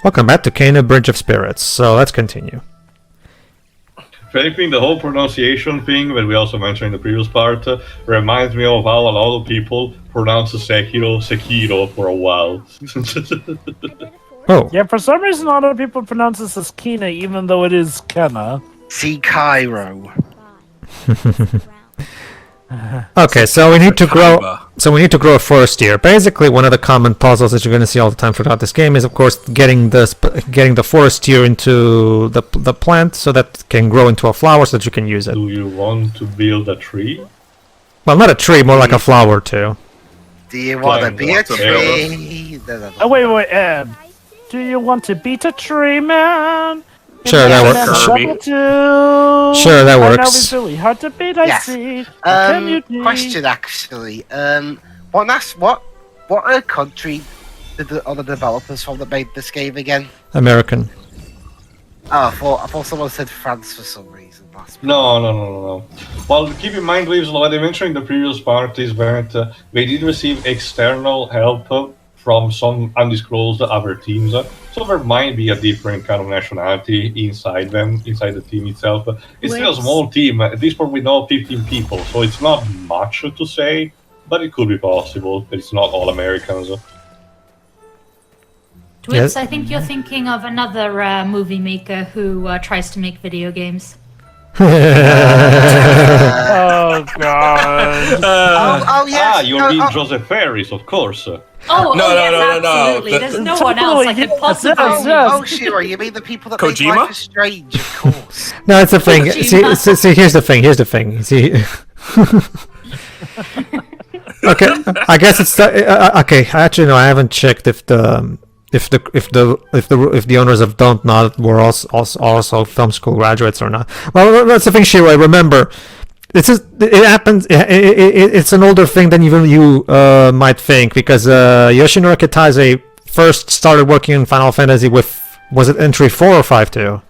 Welcome back to Kana Bridge of Spirits. So let's continue. If anything, the whole pronunciation thing that we also mentioned in the previous part reminds me of how a lot of people pronounce Sekiro for a while. Oh. Yeah, for some reason, a lot of people pronounce this as Kina, even though it is Kenna. See Cairo. Okay, so we need to grow. So we need to grow a forest here. Basically, one of the common puzzles that you're going to see all the time throughout this game is, of course, getting the forest here into the plant so that it can grow into a flower so that you can use it. Do you want to build a tree? Well, not a tree, more like a flower too. Do you want to be a tree? Oh, wait, do you want to beat a tree, man? Sure, that works. Sure, that works. I know it's really hard to beat, I see. Question, actually. What country did the other developers from that made this game again? American. Oh, I thought someone said France for some reason. No. Well, keep in mind, Leaves, what I mentioned in the previous part is that they did receive external help from some undisclosed other teams, so there might be a different kind of nationality inside the team itself. It's still a small team. At this point we know 15 people, so it's not much to say, but it could be possible that it's not all Americans. Twix, yes. I think you're thinking of another movie maker who tries to make video games. Oh god. Yes. You mean Joseph Ferris, of course. No, absolutely. There's no one else I could possibly. Oh, sure. You mean the people that Kojima? made Life is Strange, of course. No, it's the thing. See, here's the thing. See. Okay, I guess it's okay. Actually, no, I haven't checked if the owners of Don't Nod were also film school graduates or not. Well, that's the thing, Shiro. Remember, it happens. It's an older thing than even you might think, because Yoshinori Kitase first started working in Final Fantasy with, was it entry 4 or 5.2?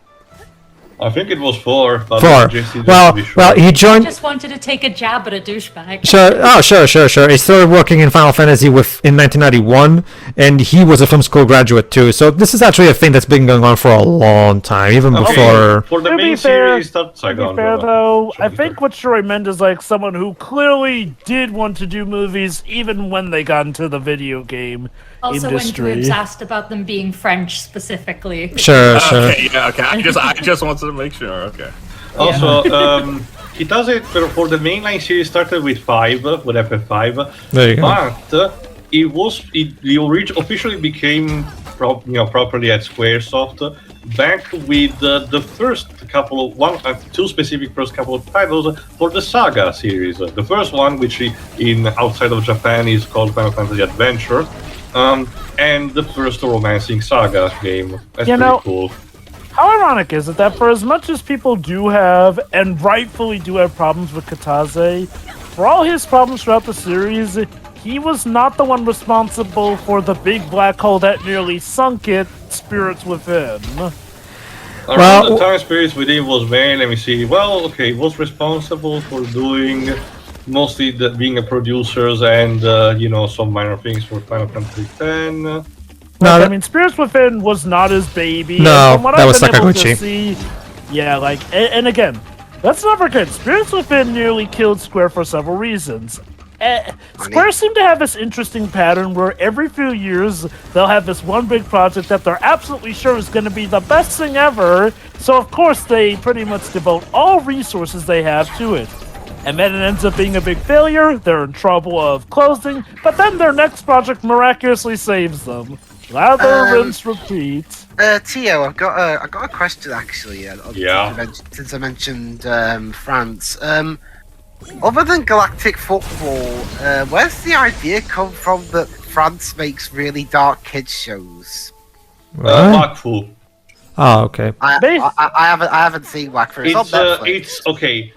I think it was 4. But 4. Well, he joined. I just wanted to take a jab at a douchebag. Sure. He started working in Final Fantasy in 1991, and he was a film school graduate too. So this is actually a thing that's been going on for a long time, even before. For the main series, to be fair, though, I think what Shuri meant is like someone who clearly did want to do movies, even when they got into the video game also, industry. when Dweebs asked about them being French specifically. Sure. Okay. I just wanted to make sure. Okay. Also, it does it for the mainline series. Started with FF5. There you go. But it officially became properly at SquareSoft back with the first couple of first couple of titles for the Saga series. The first one, which outside of Japan is called Final Fantasy Adventure. And the first romancing Saga game. That's pretty cool. How ironic is it that for as much as people do have, and rightfully do have problems with Kitase, for all his problems throughout the series, he was not the one responsible for the big black hole that nearly sunk it, Spirits Within. Around the time Spirits Within was made, let me see, was responsible for doing mostly being a producers and some minor things for Final Fantasy X. I mean, Spirits Within was not his baby. No, from what that I've was been able Sakaguchi. to see, and again, let's not forget, Spirits Within nearly killed Square for several reasons. Square seem to have this interesting pattern where every few years they'll have this one big project that they're absolutely sure is going to be the best thing ever, so of course they pretty much devote all resources they have to it. And then it ends up being a big failure, they're in trouble of closing, but then their next project miraculously saves them. Lather, rinse, repeat. Tio, I've got a question actually. Since I mentioned France. Other than galactic football, where's the idea come from that France makes really dark kids shows? Wakfu. Oh, okay. I haven't seen Wakfu. It's on Netflix. It's okay.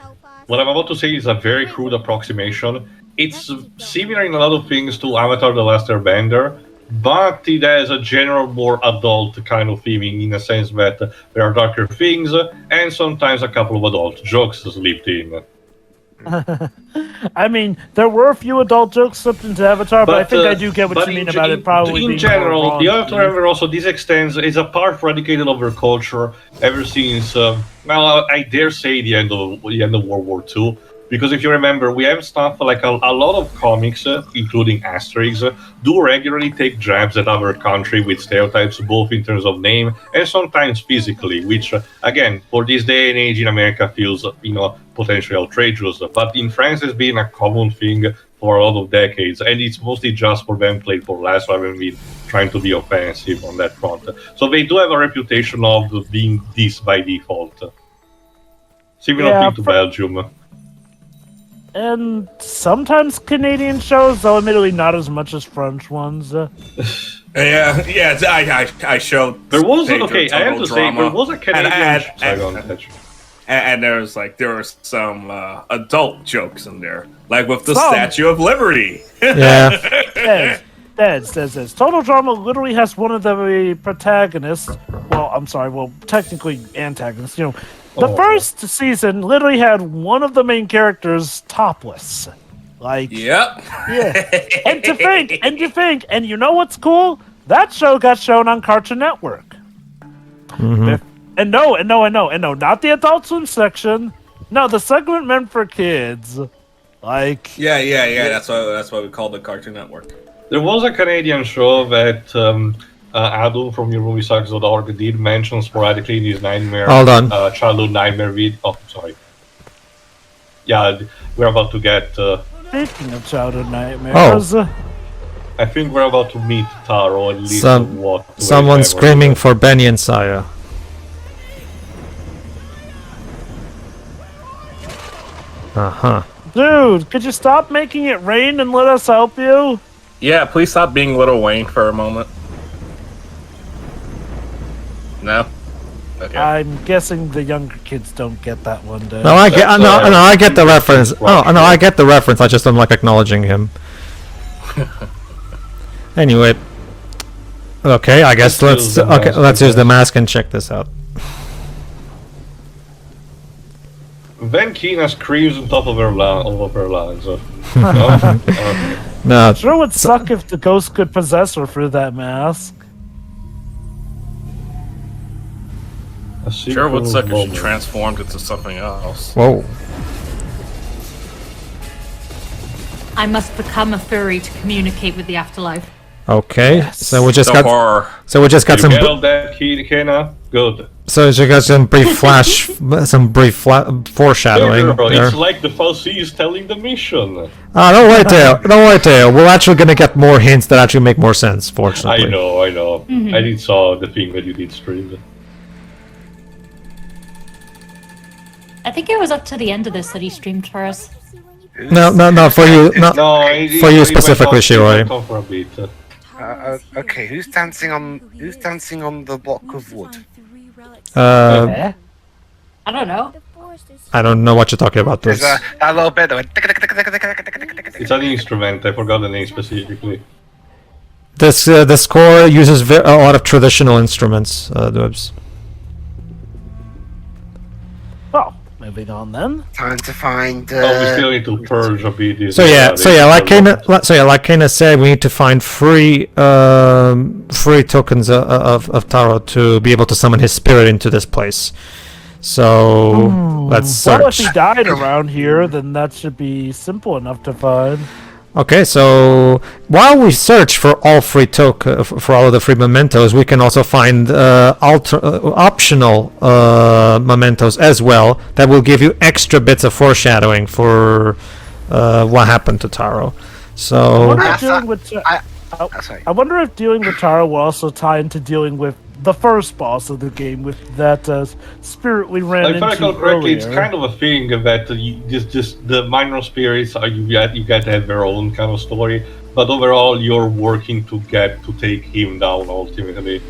What I'm about to say is a very crude approximation. It's similar in a lot of things to Avatar: The Last Airbender, but it has a general, more adult kind of theming, in a sense that there are darker things and sometimes a couple of adult jokes slipped in. I mean, there were a few adult jokes slipped into Avatar, but I think I do get what you mean about it probably being in general, more you have to raunchy. remember also this extends is a part predicated over culture ever since well, I dare say the end of World War II. Because if you remember, we have stuff like a lot of comics, including Asterix, do regularly take jabs at our country with stereotypes, both in terms of name and sometimes physically, which, again, for this day and age in America feels, potentially outrageous. But in France, it's been a common thing for a lot of decades, and it's mostly just for them played for less rather than trying to be offensive on that front. So they do have a reputation of being this by default. Similar thing to Belgium. And sometimes Canadian shows, though admittedly not as much as French ones. I showed. There was Pedro I have to say there was a Canadian. And there was some adult jokes in there, like with the Statue of Liberty. Yeah. Says. Total Drama literally has one of the protagonists. Technically antagonists. The first season literally had one of the main characters topless. Yep. Yeah. And to think, and you know what's cool? That show got shown on Cartoon Network. Mm-hmm. And no, not the Adult Swim section. No, the segment meant for kids. That's why we called it Cartoon Network. There was a Canadian show that Adam from YourMovieSucks.org did mention sporadically in his childhood nightmare video. Oh, sorry. Yeah, we're about to get. Speaking of childhood nightmares. I think we're about to meet Taro and least someone screaming for Benny and Saya. Dude, could you stop making it rain and let us help you? Yeah, please stop being Little Wayne for a moment. No? Okay. I'm guessing the younger kids don't get that one day. No, I get the reference. I get the reference. I just don't like acknowledging him. Anyway, okay, I guess let's use the mask and check this out. Van Kina screams on top of her lungs. No. Sure would suck if the ghost could possess her through that mask. Sure would suck if she transformed into something else. Whoa. I must become a furry to communicate with the afterlife. Okay, yes. so we just got some. Get all that, Kina. Good. So you got some brief foreshadowing. Hey, bro, there. it's like the Falsi is telling the mission. Don't worry, Teo. We're actually gonna get more hints that actually make more sense. Fortunately. I know. Mm-hmm. I did saw the thing that you did stream. I think it was up to the end of this that he streamed for us. No, for you, for you specifically, Shiroi. Okay, who's dancing on the block of wood? I don't know. I don't know what you're talking about. There's a little bit that went. It's an instrument. I forgot the name specifically. The score uses a lot of traditional instruments, Dubs. Well, moving on then. Time to find. We still need to purge a bit. Like Kana said, we need to find free tokens of Taro to be able to summon his spirit into this place. So let's search. Well, if he died around here, then that should be simple enough to find. Okay, so while we search for all free for all of the free mementos, we can also find optional mementos as well that will give you extra bits of foreshadowing for what happened to Taro. So I wonder if dealing with Taro will also tie into dealing with the first boss of the game, with that spirit we ran into earlier. It's kind of a thing that just the minor spirits you get to have their own kind of story, but overall you're working to take him down ultimately.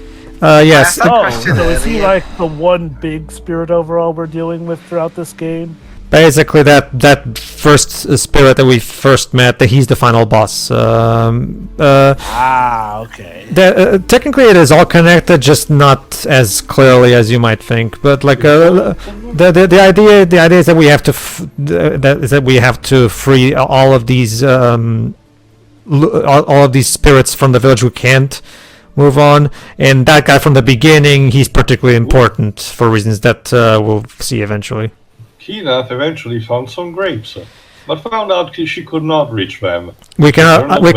Yes. So is he like the one big spirit overall we're dealing with throughout this game? Basically, that first spirit that we first met. That he's the final boss. Okay. Technically, it is all connected, just not as clearly as you might think. But like the idea is that we have to we have to free all of these all of these spirits from the village who can't move on, and that guy from the beginning, he's particularly important for reasons that we'll see eventually. Kina eventually found some grapes, but found out she could not reach them. We cannot we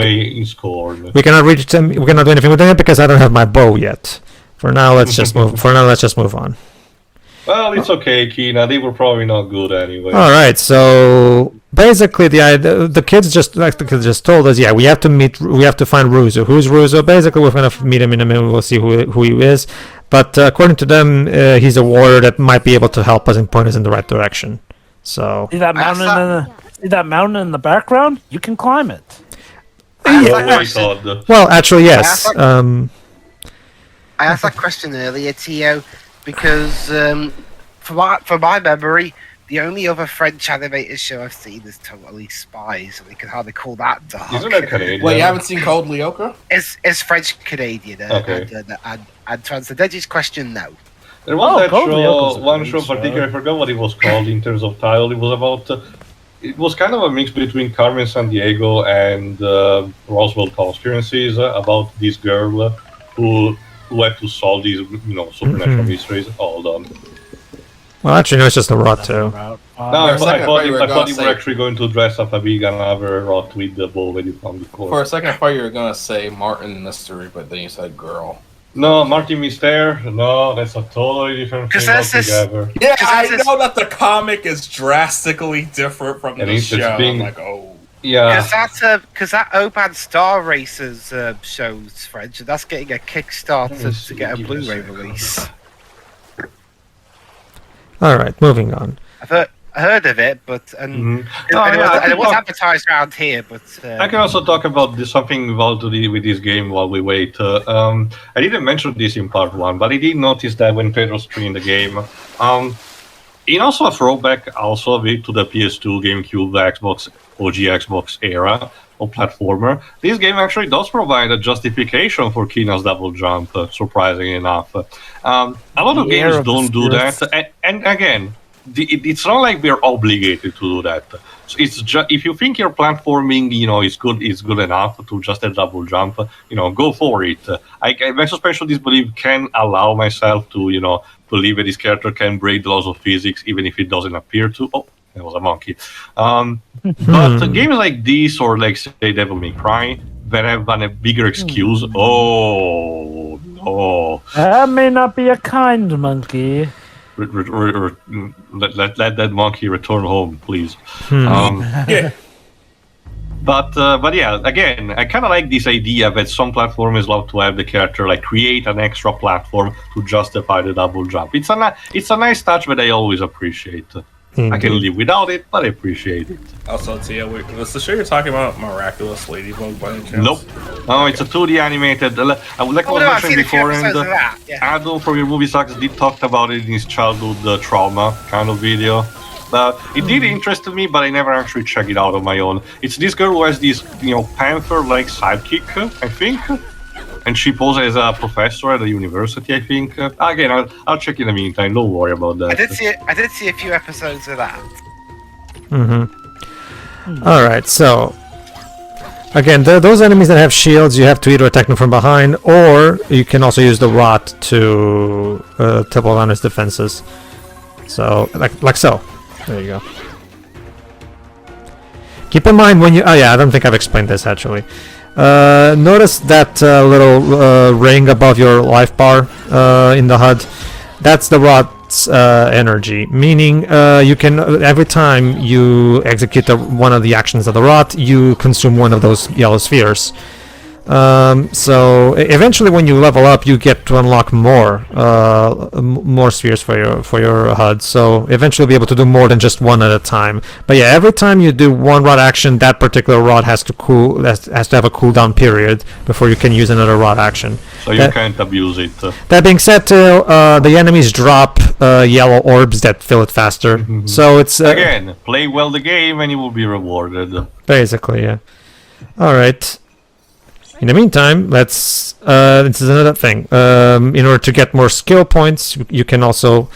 cannot reach them. We cannot do anything with them because I don't have my bow yet. For now, let's just move. Let's just move on. Well, it's okay, Kina. They were probably not good anyway. All right. So basically, the kids just told us, yeah, we have to find Ruzu. Who's Ruzu? Basically, we're gonna meet him in a minute. We'll see who he is. But according to them, he's a warrior that might be able to help us and point us in the right direction. So See that mountain in the background? You can climb it. well, actually, yes. I asked that question earlier, Tio, because for my memory, the only other French animated show I've seen is Totally Spies, and we can hardly call that dark. Isn't that Canadian? Wait, you haven't seen Cold Lyoko? It's French Canadian. Okay. And to answer Deji's question, no. There was that Cold Lyoko's show, a one great show in particular, I forgot what it was called in terms of title. It was about, it was kind of a mix between Carmen Sandiego and Roswell Conspiracies about this girl who had to solve these, supernatural mysteries. Hold on. Well, actually, no, it's just a rot too. No, I thought you were actually going to dress up a big another rot with the bow that you found before. For a second, I thought you were going to say Martin Mystery, but then you said girl. No, Martin Mystery. No, that's a totally different thing altogether. Yeah, I know that the comic is drastically different from the show. I'm like, oh. Yeah. Because that Oban Star Racers show's French, and that's getting a Kickstarter to get a Blu-ray release. All right, moving on. I heard of it, but it was advertised around here. But I can also talk about something about with this game while we wait. I didn't mention this in part 1, but I did notice that when Pedro streamed the game, in also a throwback also a bit to the PS2, GameCube, Xbox, OG Xbox era of platformer, this game actually does provide a justification for Kina's double jump, surprisingly enough. A lot of games don't do that, and again, it's not like we're obligated to do that. So it's just, if you think your platforming, is good enough to just a double jump, go for it. I especially disbelief can allow myself to, believe that this character can break the laws of physics, even if it doesn't appear to. Oh, that was a monkey. But games like this, or like say Devil May Cry, that have a bigger excuse. Oh no! That may not be a kind monkey. Let that monkey return home, please. Yeah. But yeah, again, I kind of like this idea that some platformers love to have the character like create an extra platform to justify the double jump. It's a nice touch that I always appreciate. I can live without it, but I appreciate it. Also, Tia, was the show you're talking about Miraculous Ladybug by any chance? Nope. No, it's a 2D animated. Like I was mentioning before, and Adam from Your Movie Sucks did talk about it in his childhood trauma kind of video. It did interest me, but I never actually checked it out on my own. It's this girl who has this, panther-like sidekick, I think. And she poses as a professor at a university, I think. Again, I'll check in the meantime. Don't worry about that. I did see a few episodes of that. All right, so again, those enemies that have shields, you have to either attack them from behind, or you can also use the rot to tip on his defenses. So, like so. There you go. Keep in mind when you. Oh yeah, I don't think I've explained this actually. Notice that little ring above your life bar in the HUD. That's the rot's energy, meaning you can every time you execute one of the actions of the rot, you consume one of those yellow spheres. So eventually, when you level up, you get to unlock more spheres for your HUD. So eventually, you'll be able to do more than just one at a time. But yeah, every time you do one rod action, that particular rod has to have a cooldown period before you can use another rod action. So you can't abuse it. That being said, too, the enemies drop yellow orbs that fill it faster. So it's again, play well the game and you will be rewarded. Basically, yeah. All right. In the meantime, this is another thing. In order to get more skill points, you can also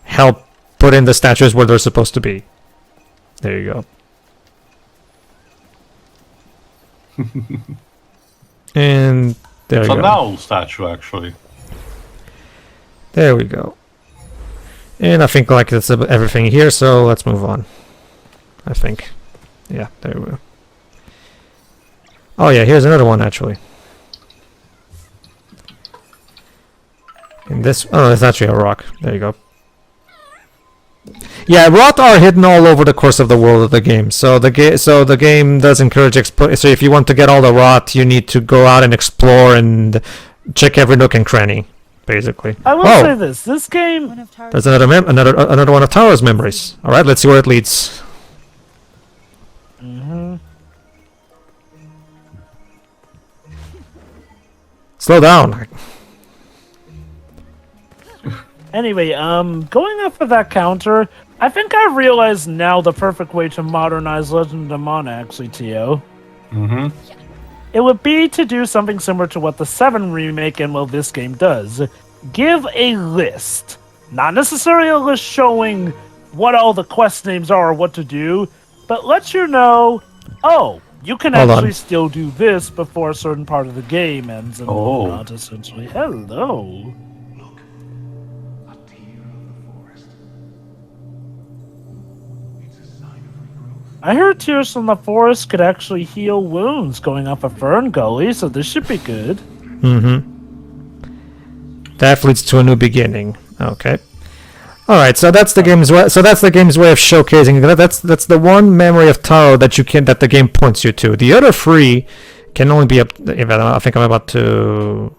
help put in the statues where they're supposed to be. There you go. And there you go. It's an owl statue, actually. There we go. And I think like that's everything here, so let's move on. I think. Yeah, there we go. Oh yeah, here's another one actually. And this, oh, it's actually a rock. There you go. Yeah, rot are hidden all over the course of the world of the game. So the game does encourage so if you want to get all the rot, you need to go out and explore and check every nook and cranny, basically. I will say this game. There's another one of Taro's memories. All right, let's see where it leads. Slow down. Anyway, going off of that counter, I think I realized now the perfect way to modernize Legend of Mana, actually, Tio. It would be to do something similar to what the 7 remake and well this game does. Give a list. Not necessarily a list showing what all the quest names are or what to do, but let you know, oh, you can actually still do this before a certain part of the game ends and whatnot, essentially. Hello. I heard Tears from the Forest could actually heal wounds going up a Fern Gully, so this should be good. That leads to a new beginning. Okay. All right, so that's the game's way. So that's the game's way of showcasing. That's the one memory of Taro that the game points you to. The other 3 can only be up. I think I'm about to.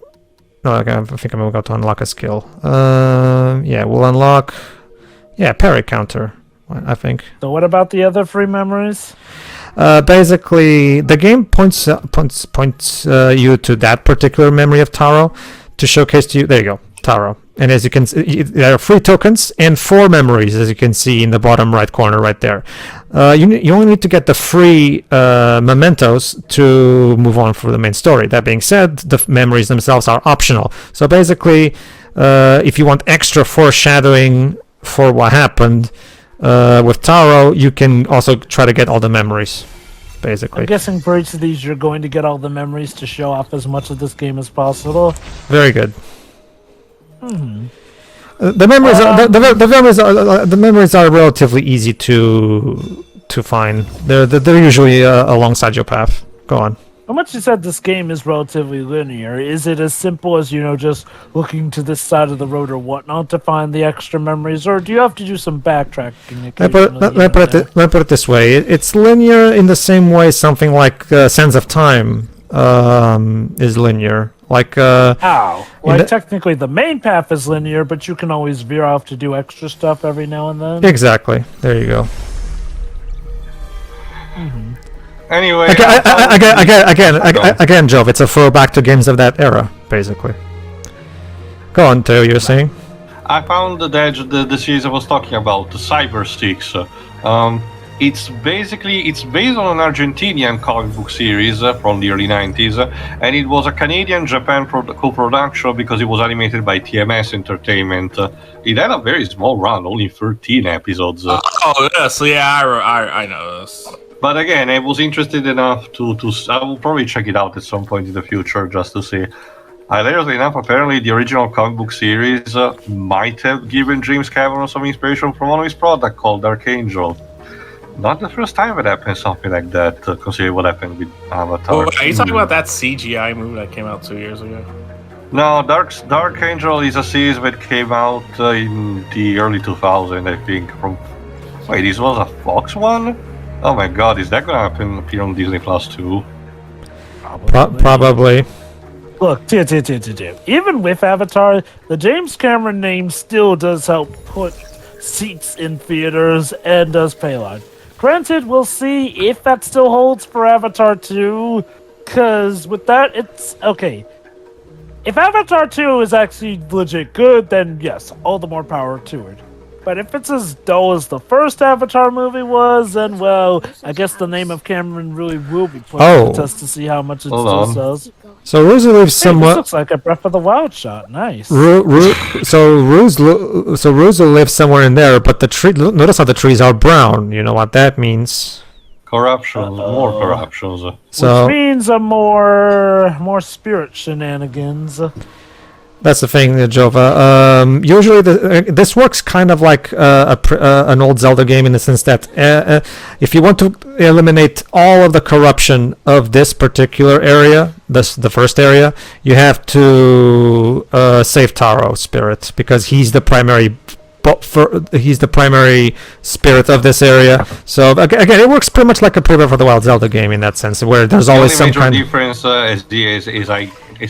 No, I think I'm about to unlock a skill. Yeah, we'll unlock. Yeah, parry counter. I think. So what about the other 3 memories? Basically, the game points you to that particular memory of Taro to showcase to you. There you go, Taro. And as you can see, there are 3 tokens and 4 memories, as you can see in the bottom right corner right there. You only need to get the 3 mementos to move on for the main story. That being said, the memories themselves are optional. So basically, if you want extra foreshadowing for what happened with Taro, you can also try to get all the memories. Basically. I'm guessing for each of these, you're going to get all the memories to show off as much of this game as possible. Very good. The memories the memories are relatively easy to find. They're usually alongside your path. Go on. How much you said this game is relatively linear? Is it as simple as, just looking to this side of the road or whatnot to find the extra memories, or do you have to do some backtracking? Let me put it this way. It's linear in the same way something like Sands of Time is linear. Like technically the main path is linear, but you can always veer off to do extra stuff every now and then. Exactly. There you go. Anyway, again, Jove, it's a throwback to games of that era, basically. Go on, Teo, you were saying? I found the series I was talking about, the Cyber Sticks. It's based on an Argentinian comic book series from the early 90s, and it was a Canadian-Japan co-production because it was animated by TMS Entertainment. It had a very small run, only 13 episodes. I know this. But again, I was interested enough to I will probably check it out at some point in the future just to see. Hilariously enough, apparently the original comic book series might have given James Cameron some inspiration from one of his products called Archangel. Not the first time it happened, something like that, considering what happened with Avatar. Are you talking about that CGI movie that came out 2 years ago? No, Dark Angel is a series that came out in the early 2000s, I think. Wait, this was a Fox one? Oh my god, is that gonna appear on Disney Plus too? Probably. Probably. Look, even with Avatar, the James Cameron name still does help put seats in theaters and does pay a lot. Granted, we'll see if that still holds for Avatar 2, because with that, it's okay. If Avatar 2 is actually legit good, then yes, all the more power to it. But if it's as dull as the first Avatar movie was, then, well, I guess the name of Cameron really will be put to the test to see how much it still sells. So Ruse lives somewhat. This looks like a Breath of the Wild shot. Nice. So Ruse lives somewhere in there, but the tree. Notice how the trees are brown. You know what that means? Corruptions, more corruptions. So which means a more spirit shenanigans. that's the thing, Jova. Usually, this works kind of like an old Zelda game in the sense that if you want to eliminate all of the corruption of this particular area, the first area, you have to save Taro Spirit because he's the primary. He's the primary spirit of this area. So again, it works pretty much like a Breath of the Wild Zelda game in that sense, where there's always some kind of difference. As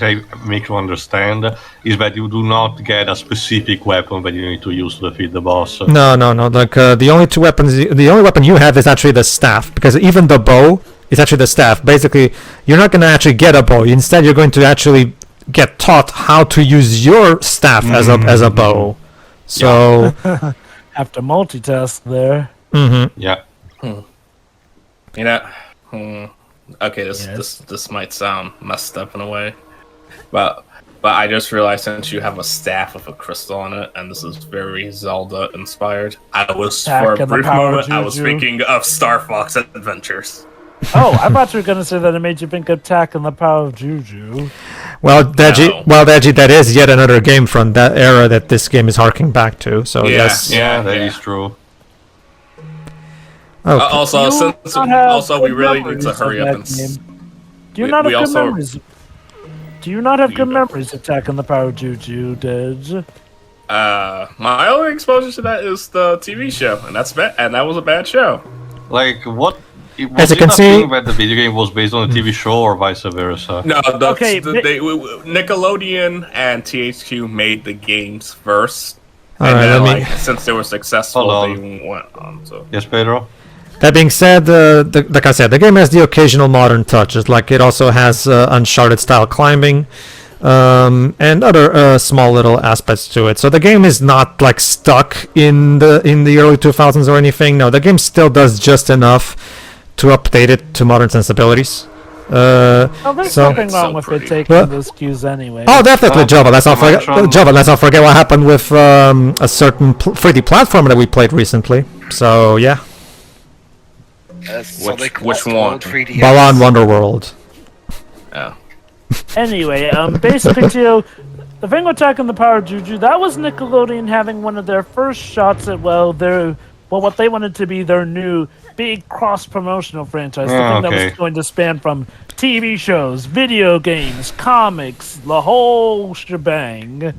I make you understand, is that you do not get a specific weapon that you need to use to defeat the boss. No. Like the only two weapons, the only weapon you have is actually the staff, because even the bow is actually the staff. Basically, you're not going to actually get a bow. Instead, you're going to actually get taught how to use your staff as a bow. So have to multitask there. Mm-hmm. Yeah. You know. Okay, this might sound messed up in a way, but I just realized since you have a staff with a crystal on it, and this is very Zelda inspired, I was for a brief moment I was thinking of Star Fox Adventures. Oh, I thought you were going to say that it made you think of Attack and the Power of Juju. Well, Deji, that is yet another game from that era that this game is harking back to. So yes, that is true. Okay. Also, we really need to hurry up and. Do you not have good memories? Do you not have good memories of Attack and the Power of Juju, Dej? My only exposure to that is the TV show, and that's bad. And that was a bad show. Like what? As you can see, that the video game was based on the TV show, or vice versa. No, Nickelodeon and THQ made the games first, and then, since they were successful, they went on. So yes, Pedro. That being said, like I said, the game has the occasional modern touches. Like it also has Uncharted style climbing, and other small little aspects to it. So the game is not like stuck in the early 2000s or anything. No, the game still does just enough to update it to modern sensibilities. There's nothing wrong with it taking those cues anyway. Oh, definitely, Java. Let's not forget what happened with a certain 3D platformer that we played recently. So yeah. Which one? Balan Wonderworld. Oh. Anyway, basically, too, the thing with Attack on the Power of Juju, that was Nickelodeon having one of their first shots at, what they wanted to be their new big cross-promotional franchise. The thing that was going to span from TV shows, video games, comics, the whole shebang. Put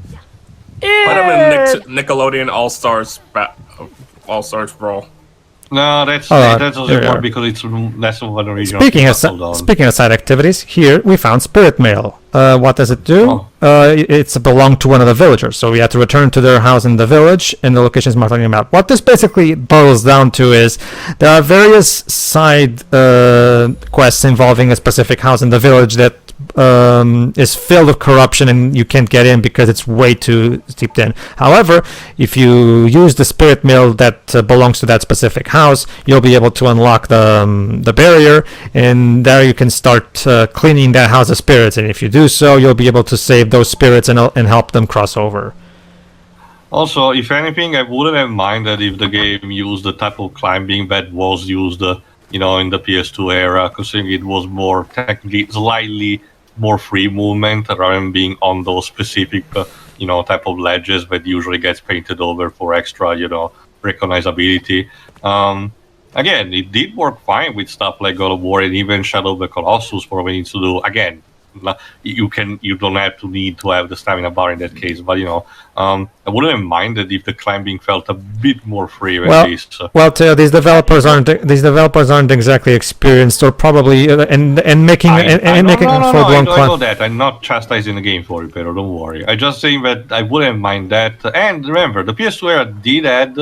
them in Nickelodeon All-Stars Brawl. No, that's doesn't work because it's less of an original. Speaking of side activities, here we found Spirit Mail. What does it do? It's belonged to one of the villagers, so we had to return to their house in the village, and the location is marked on your map. What this basically boils down to is there are various side quests involving a specific house in the village that is filled with corruption, and you can't get in because it's way too steeped in. However, if you use the spirit mill that belongs to that specific house, you'll be able to unlock the barrier, and there you can start cleaning that house of spirits. And if you do so, you'll be able to save those spirits and help them cross over. Also, if anything, I wouldn't have minded if the game used the type of climbing that was used in the PS2 era, considering it was more technically slightly more free movement rather than being on those specific type of ledges that usually gets painted over for extra recognizability. Again, it did work fine with stuff like God of War and even Shadow of the Colossus for what it needs to do. Again, you don't have to need to have the stamina bar in that case. But I wouldn't have minded if the climbing felt a bit more free at least. Well, Teo, these developers aren't exactly experienced, or probably and making making I full-blown know that. I'm not chastising the game for it, Pedro. Don't worry. I'm just saying that I wouldn't mind that. And remember, the PS2 era did add,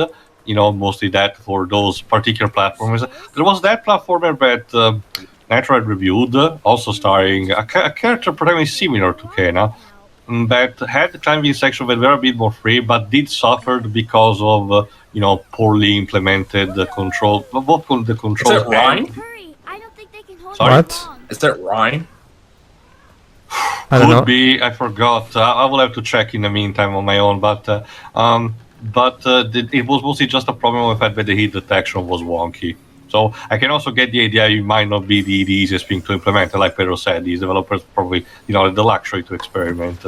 mostly that for those particular platformers. There was that platformer that Nitro had reviewed, also starring a character pretty similar to Kena, that had the climbing section that were a bit more free, but did suffer because of poorly implemented control. Both the controls. Is it Ryan? Sorry? What? Is that Ryan? I don't know. Could be. I forgot. I will have to check in the meantime on my own. But it was mostly just a problem with the fact that the hit detection was wonky. So I can also get the idea it might not be the easiest thing to implement. Like Pedro said, these developers probably had the luxury to experiment.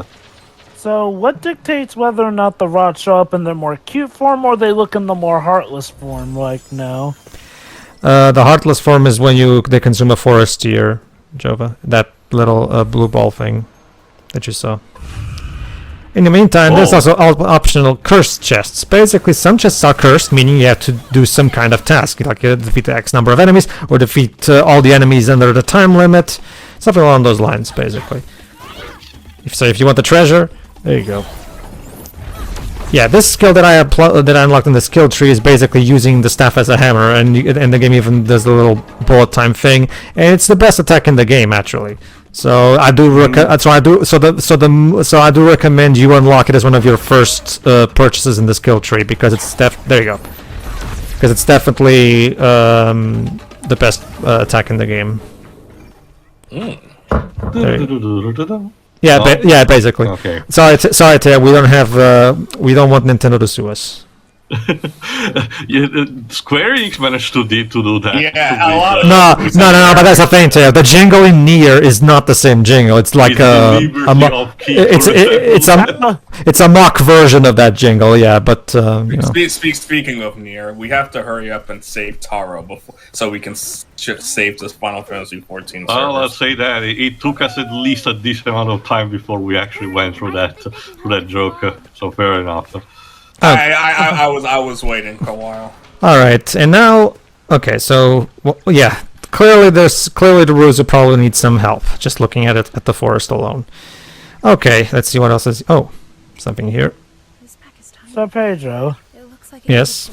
So what dictates whether or not the rot show up in their more cute form, or they look in the more heartless form? Like no. The heartless form is when they consume a forestier, Jova. That little blue ball thing that you saw. In the meantime, there's also optional cursed chests. Basically, some chests are cursed, meaning you have to do some kind of task, like defeat X number of enemies, or defeat all the enemies under the time limit, something along those lines, basically. If you want the treasure, there you go. Yeah, this skill that I unlocked in the skill tree is basically using the staff as a hammer, and the game even does the little bullet time thing, and it's the best attack in the game, actually. So I do recommend you unlock it as one of your first purchases in the skill tree, because it's there you go. Because it's definitely the best attack in the game. Yeah, basically. Okay. Sorry, Teo, we don't want Nintendo to sue us. Square Enix managed to do that. Yeah, a lot of No, but that's the thing, Teo. The jingle in Nier is not the same jingle. It's like it's a mock version of that jingle, yeah. But Speaking of Nier, we have to hurry up and save Taro so we can save this Final Fantasy 14 server. Well, let's say that it took us at least a decent amount of time before we actually went through that joke. So fair enough. I was waiting for a while. All right, and now, okay, so yeah, clearly the Ruzu probably needs some help. Just looking at it at the forest alone. Okay, let's see what else is. Oh, something here. So Pedro, Yes.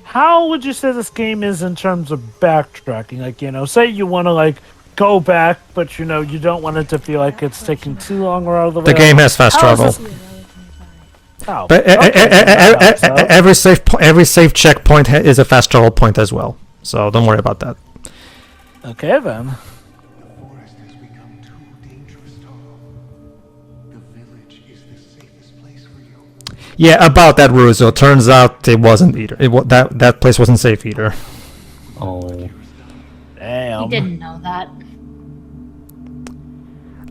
how would you say this game is in terms of backtracking? Like, say you want to go back, but you don't want it to feel like it's taking too long or out of the way. The game has fast travel. Oh, But every save checkpoint is a fast travel point as well, so don't worry about that. okay then. Yeah, about that Ruzo. Turns out it wasn't either. That place wasn't safe either. Oh. Damn. We didn't know that.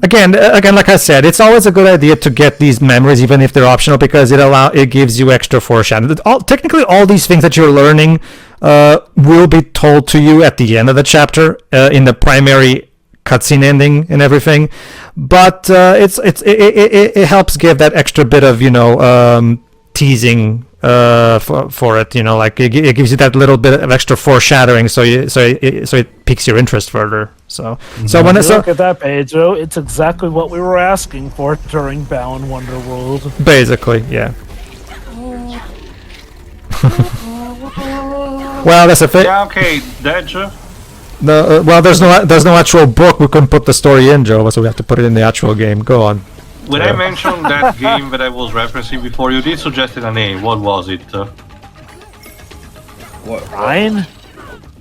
Again, like I said, it's always a good idea to get these memories, even if they're optional, because it gives you extra foreshadowing. Technically, all these things that you're learning will be told to you at the end of the chapter in the primary cutscene ending and everything. But it helps give that extra bit of teasing for it. It gives you that little bit of extra foreshadowing, so it piques your interest further. So when Look at that, Pedro. It's exactly what we were asking for during Balan Wonderworld. Basically, yeah. Well, that's a thing. Yeah, okay, Deja. There's no actual book we couldn't put the story in, Joe, so we have to put it in the actual game. Go on. When I mentioned that game that I was referencing before, you did suggest a name. What was it? What? Ryan?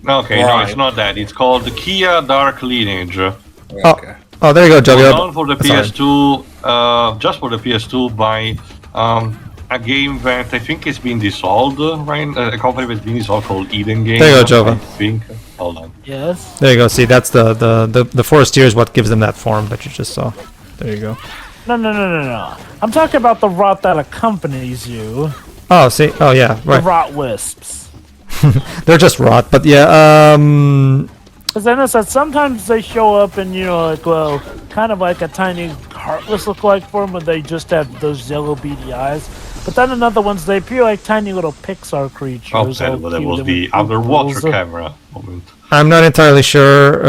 Okay, no, it's not that. It's called the Kia Dark Lineage. Okay. Oh, there you go, Joe. Known for the PS2, just for the PS2 by a game that I think has been dissolved, right? A company that's been dissolved called Eden Games. There you go, Jova. I think. Hold on. Yes. There you go. See, that's the forestier is what gives them that form that you just saw. There you go. No. I'm talking about the rot that accompanies you. Oh, see. Oh, yeah. The Right. rot wisps. They're just rot, but yeah. Because I noticed that sometimes they show up in, like, well, kind of like a tiny heartless look-like form where they just have those yellow beady eyes. But then in other ones, they appear like tiny little Pixar creatures. Oh, that was the underwater camera moment. I'm not entirely sure.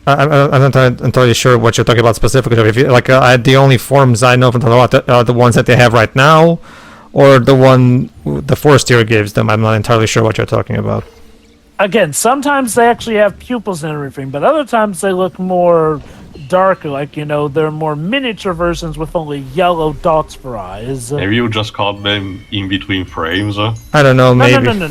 I'm not entirely sure what you're talking about specifically. If you, like, the only forms I know from the are the ones that they have right now, or the one the Force tier gives them. I'm not entirely sure what you're talking about. Again, sometimes they actually have pupils and everything, but other times they look more darker, like, they're more miniature versions with only yellow dots for eyes. Maybe you just caught them in between frames. I don't know, maybe.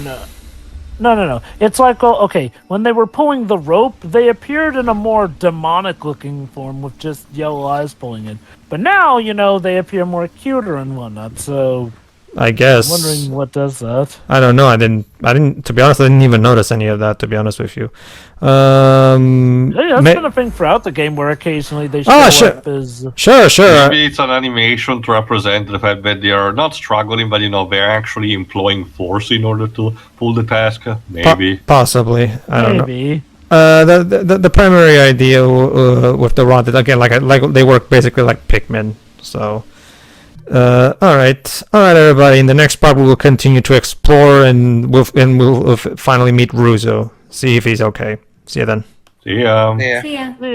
No. It's like, okay, when they were pulling the rope, they appeared in a more demonic-looking form with just yellow eyes pulling it. But now, they appear more cuter and whatnot, so... I guess. I'm wondering what does that. I don't know. I didn't. To be honest, I didn't even notice any of that. To be honest with you. That's been a thing throughout the game where occasionally they show up as. Sure. Maybe it's an animation to represent the fact that they are not struggling, but they're actually employing force in order to pull the task. Maybe. Possibly. I don't know. Maybe. The primary idea with the rod, again, like they work basically like Pikmin. So. All right, everybody. In the next part, we will continue to explore, and we'll finally meet Ruzo. See if he's okay. See you then. See ya. Yeah. See ya. Yeah.